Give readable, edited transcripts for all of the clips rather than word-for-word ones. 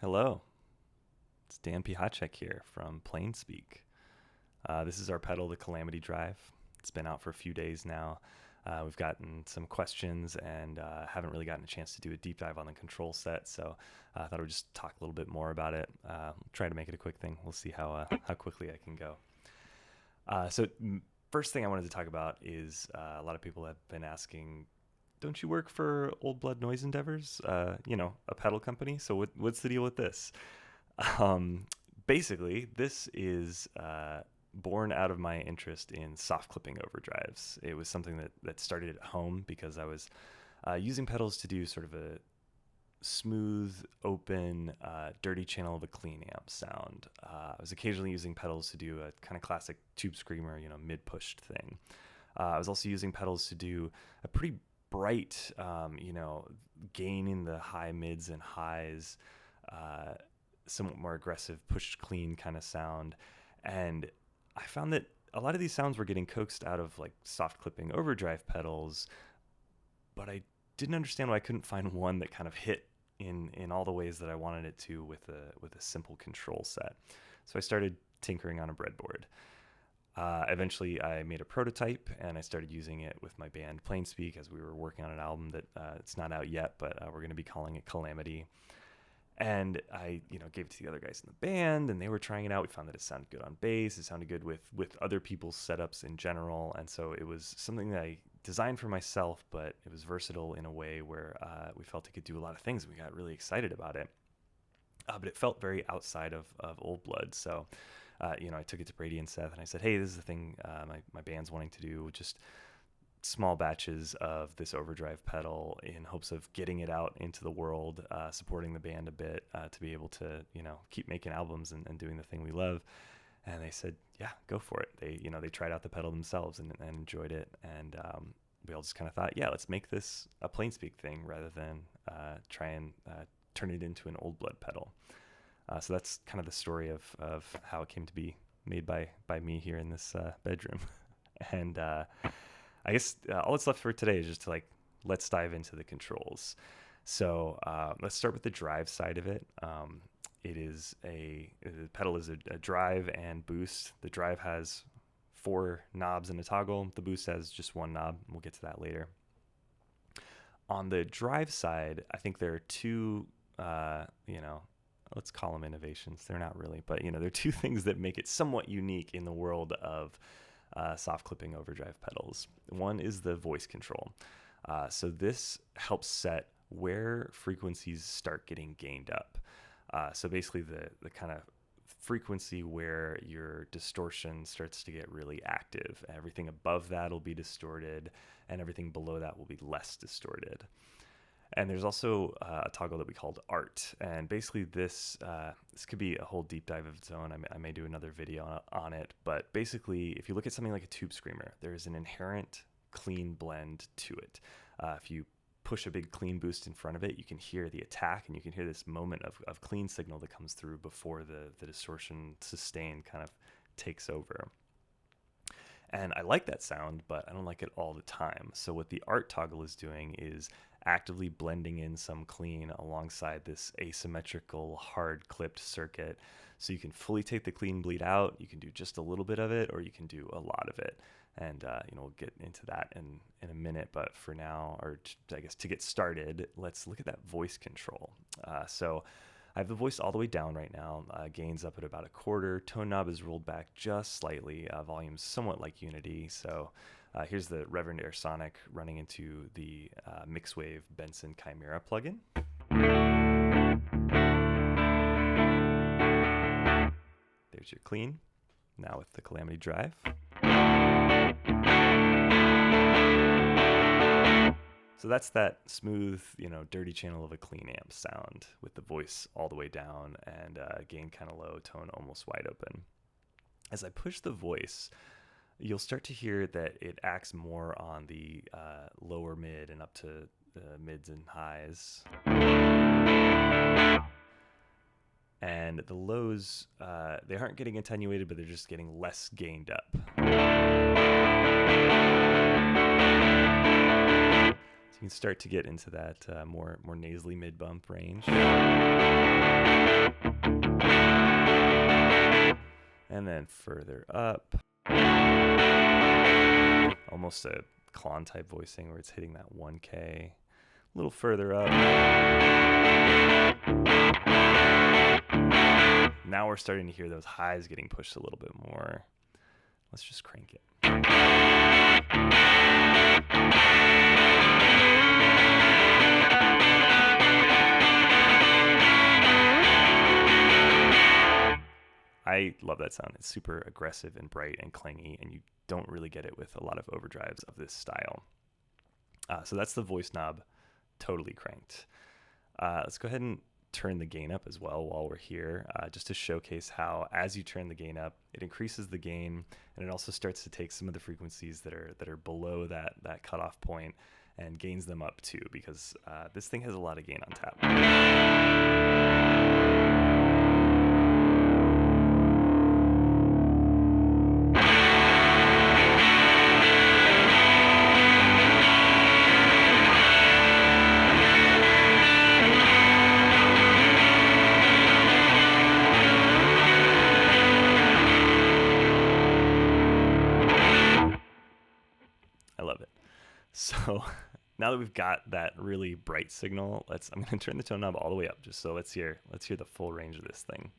Hello, it's Dan Piachek here from Planespeak. This is our pedal, the Calamity Drive. It's been out for a few days now. We've gotten some questions and haven't really gotten a chance to do a deep dive on the control set, so I thought I would just talk a little bit more about it. Try to make it a quick thing. We'll see how quickly I can go. First thing I wanted to talk about is a lot of people have been asking, don't you work for Old Blood Noise Endeavors? A pedal company. So what's the deal with this? Basically, this is born out of my interest in soft clipping overdrives. It was something that started at home because I was using pedals to do sort of a smooth, open, dirty channel of a clean amp sound. I was occasionally using pedals to do a kind of classic tube screamer, mid-pushed thing. I was also using pedals to do a pretty bright, gain in the high mids and highs, somewhat more aggressive, pushed clean kind of sound. And I found that a lot of these sounds were getting coaxed out of like soft clipping overdrive pedals, but I didn't understand why I couldn't find one that kind of hit in all the ways that I wanted it to with a simple control set. So I started tinkering on a breadboard. Eventually I made a prototype and I started using it with my band Planespeak as we were working on an album that it's not out yet, but we're going to be calling it Calamity. And I, gave it to the other guys in the band and they were trying it out. We found that it sounded good on bass. It sounded good with other people's setups in general. And so it was something that I designed for myself, but it was versatile in a way where we felt it could do a lot of things. We got really excited about it. But it felt very outside of Old Blood. So I took it to Brady and Seth and I said, hey, this is the thing my band's wanting to do, just small batches of this overdrive pedal in hopes of getting it out into the world, supporting the band a bit, to be able to, keep making albums and doing the thing we love. And they said, yeah, go for it. They tried out the pedal themselves and enjoyed it. And we all just kind of thought, yeah, let's make this a Planespeak thing rather than try and turn it into an Old Blood pedal. So that's kind of the story of how it came to be made by me here in this bedroom. And I guess all that's left for today is just to let's dive into the controls. So let's start with the drive side of it. The pedal is a drive and boost. The drive has 4 knobs and a toggle. The boost has just 1 knob. We'll get to that later. On the drive side, I think there are 2, let's call them innovations. They're not really, but there are 2 things that make it somewhat unique in the world of soft clipping overdrive pedals. One is the voice control. So this helps set where frequencies start getting gained up. So basically the kind of frequency where your distortion starts to get really active. Everything above that will be distorted and everything below that will be less distorted. And there's also a toggle that we called Art. And basically this could be a whole deep dive of its own. I may do another video on it. But basically, if you look at something like a tube screamer, there is an inherent clean blend to it. If you push a big clean boost in front of it, you can hear the attack and you can hear this moment of clean signal that comes through before the distortion sustain kind of takes over. And I like that sound, but I don't like it all the time. So what the Art toggle is doing is actively blending in some clean alongside this asymmetrical hard clipped circuit. So you can fully take the clean bleed out, you can do just a little bit of it, or you can do a lot of it. And we'll get into that in a minute, but for now, I guess to get started, let's look at that voice control. So I have the voice all the way down right now, gains up at about 1/4, tone knob is rolled back just slightly, volume's somewhat like Unity. So here's the Reverend Air Sonic running into the Mixwave Benson Chimera plugin. There's your clean, now with the Calamity Drive. So that's that smooth, dirty channel of a clean amp sound with the voice all the way down and gain kind of low, tone almost wide open. As I push the voice, you'll start to hear that it acts more on the lower mid and up to the mids and highs. And the lows, they aren't getting attenuated, but they're just getting less gained up. So you can start to get into that more nasally mid bump range. And then further up, almost a Klon type voicing where it's hitting that 1K. A little further up. Now we're starting to hear those highs getting pushed a little bit more. Let's just crank it. I love that sound. It's super aggressive and bright and clangy, and you don't really get it with a lot of overdrives of this style. So that's the voice knob totally cranked. Let's go ahead and turn the gain up as well while we're here, just to showcase how as you turn the gain up, it increases the gain, and it also starts to take some of the frequencies that are below that cutoff point and gains them up too, because this thing has a lot of gain on tap. I love it. So now that we've got that really bright signal, I'm going to turn the tone knob all the way up, just so let's hear the full range of this thing.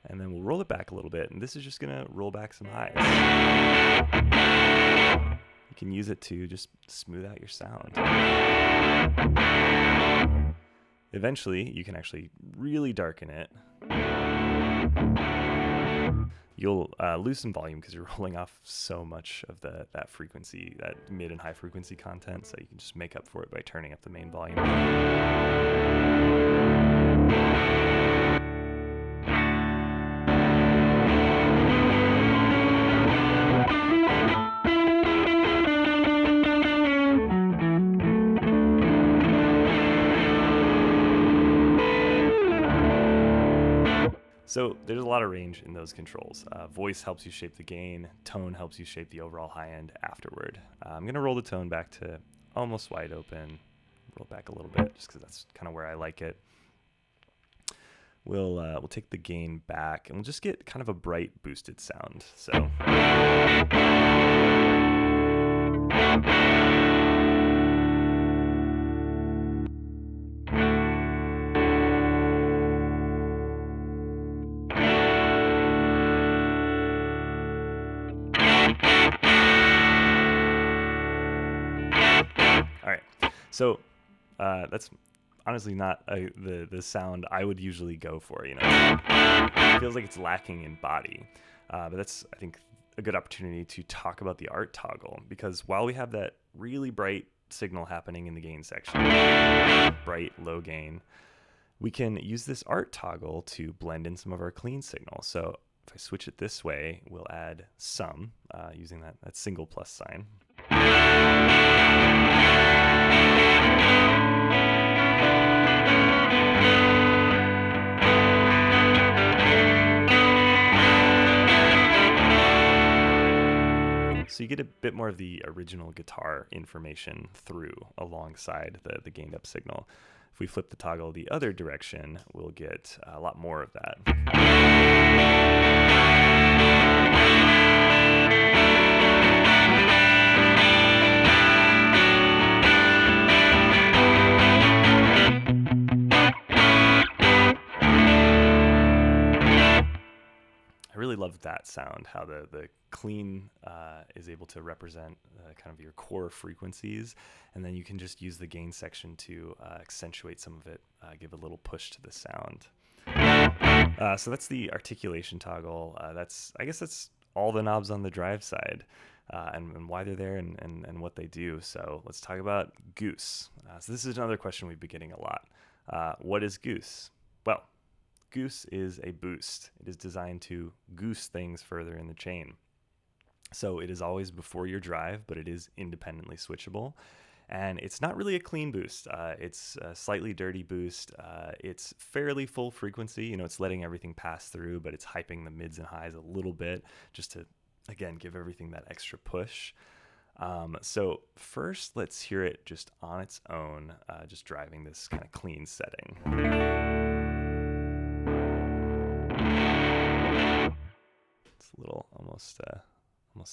And then we'll roll it back a little bit, and this is just going to roll back some highs. You can use it to just smooth out your sound. Eventually, you can actually really darken it. You'll lose some volume because you're rolling off so much of that frequency, that mid and high frequency content, so you can just make up for it by turning up the main volume. So there's a lot of range in those controls. Voice helps you shape the gain. Tone helps you shape the overall high end afterward. I'm going to roll the tone back to almost wide open. Roll back a little bit just because that's kind of where I like it. We'll take the gain back, and we'll just get kind of a bright boosted sound. So. So that's honestly not the sound I would usually go for. It feels like it's lacking in body, but that's, I think, a good opportunity to talk about the art toggle, because while we have that really bright signal happening in the gain section, bright low gain, we can use this art toggle to blend in some of our clean signal. So if I switch it this way, we'll add some using that single plus sign. So you get a bit more of the original guitar information through alongside the gained up signal. If we flip the toggle the other direction, we'll get a lot more of that. I really love that sound, how the clean is able to represent kind of your core frequencies, and then you can just use the gain section to accentuate some of it, give a little push to the sound. So that's the articulation toggle. I guess that's all the knobs on the drive side, and why they're there and what they do. So let's talk about Goose. So this is another question we've been getting a lot. What is Goose? Well, Goose is a boost. It is designed to goose things further in the chain. So it is always before your drive, but it is independently switchable. And it's not really a clean boost. It's a slightly dirty boost. It's fairly full frequency. It's letting everything pass through, but it's hyping the mids and highs a little bit just to again, give everything that extra push. So first, let's hear it just on its own, just driving this kind of clean setting. It's a little almost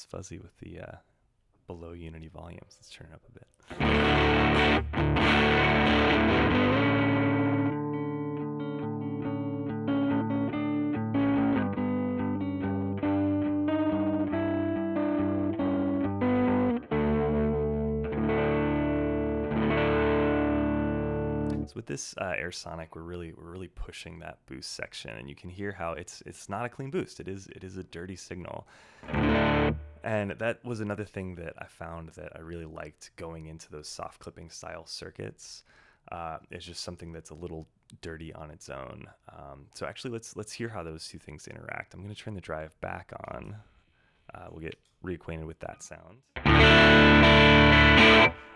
fuzzy with the below unity volumes. Let's turn it up a bit. So with this Air Sonic, we're really pushing that boost section, and you can hear how it's not a clean boost. It is a dirty signal. And that was another thing that I found that I really liked going into those soft clipping style circuits. It's just something that's a little dirty on its own. So actually, let's hear how those two things interact. I'm going to turn the drive back on. We'll get reacquainted with that sound.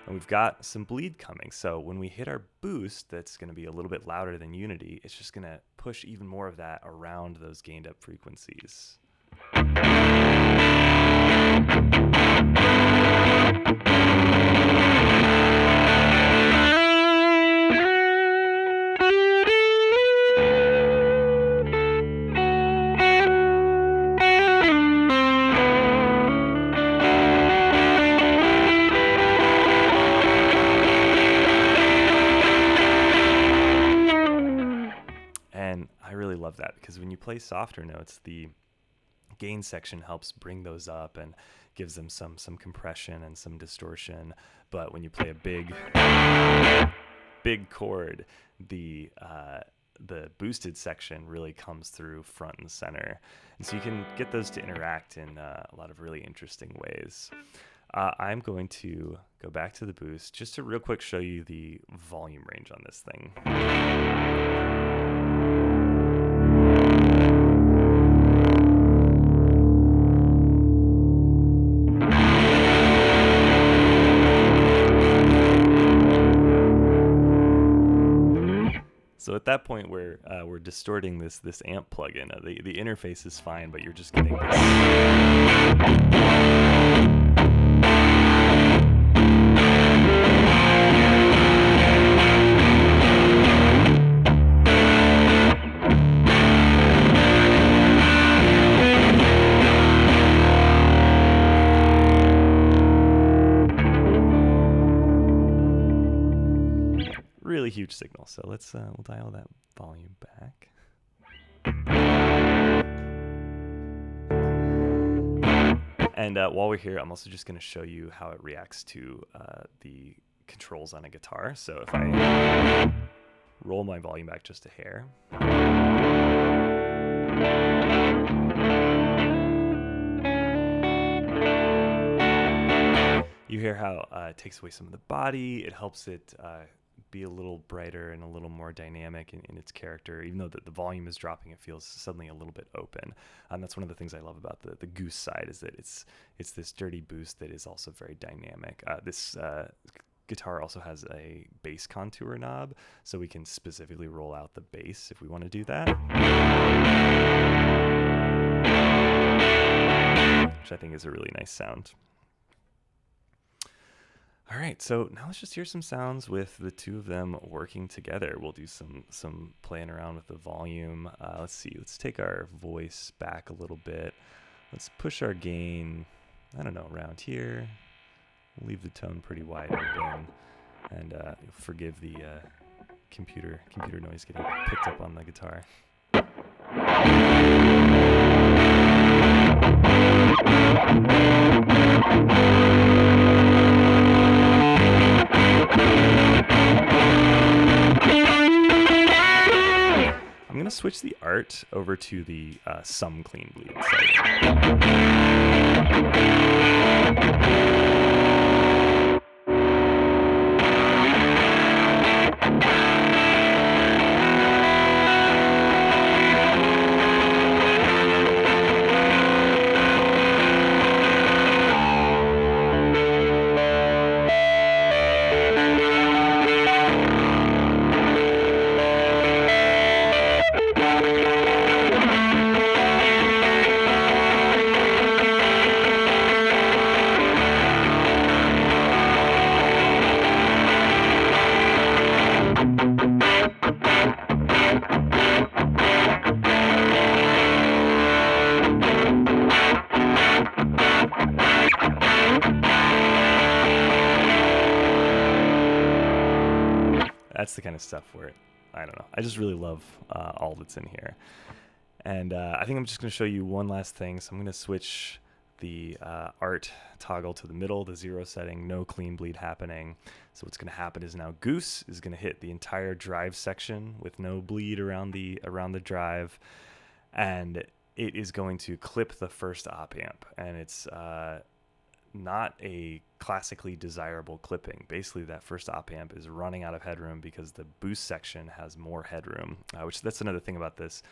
And we've got some bleed coming. So when we hit our boost, that's going to be a little bit louder than unity. It's just going to push even more of that around those gained up frequencies. And I really love that because when you play softer notes, the gain section helps bring those up and gives them some compression and some distortion. But when you play a big chord, the boosted section really comes through front and center, and so you can get those to interact in a lot of really interesting ways. I'm going to go back to the boost just to real quick show you the volume range on this thing. So at that point, we're distorting this amp plugin. The interface is fine, but you're just getting this. Really huge signal. So let's we'll dial that volume back. And while we're here, I'm also just going to show you how it reacts to the controls on a guitar. So if I roll my volume back just a hair, you hear how it takes away some of the body. It helps it be a little brighter and a little more dynamic in its character. Even though the volume is dropping, it feels suddenly a little bit open. That's one of the things I love about the Goose side, is that it's this dirty boost that is also very dynamic. This guitar also has a bass contour knob, so we can specifically roll out the bass if we want to do that, which I think is a really nice sound. All right, so now let's just hear some sounds with the two of them working together. We'll do some playing around with the volume. Let's see, let's take our voice back a little bit. Let's push our gain, I don't know, around here. We'll leave the tone pretty wide open, and forgive the computer noise getting picked up on the guitar. I'm going to switch the art over to the some clean bleed setting. that's the kind of stuff where, I don't know, I just really love all that's in here. And I think I'm just going to show you one last thing. So I'm going to switch the art toggle to the middle, the 0 setting, no clean bleed happening. So what's going to happen is now Goose is going to hit the entire drive section with no bleed around the drive, and it is going to clip the first op amp, and it's not a classically desirable clipping. Basically, that first op amp is running out of headroom because the boost section has more headroom, which that's another thing about this.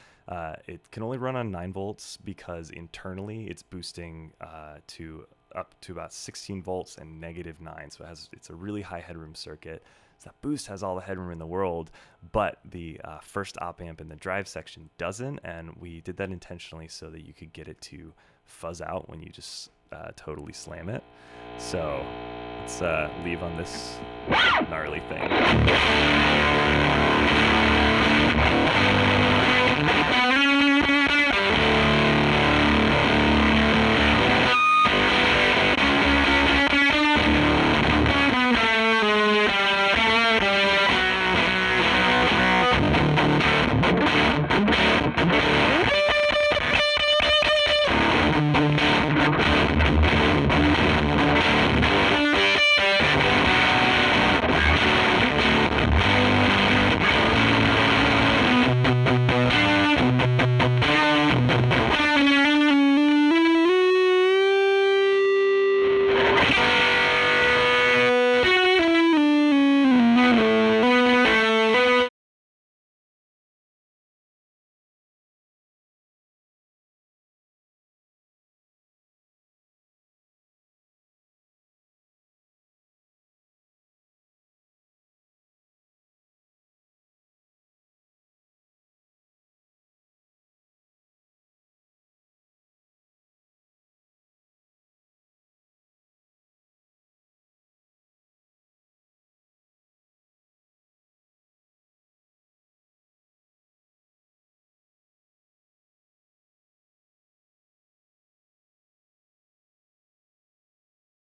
It can only run on 9 volts because internally it's boosting to up to about 16 volts and -9. So it's a really high headroom circuit. So that boost has all the headroom in the world, but the first op amp in the drive section doesn't, and we did that intentionally so that you could get it to fuzz out when you just totally slam it. So let's leave on this gnarly thing.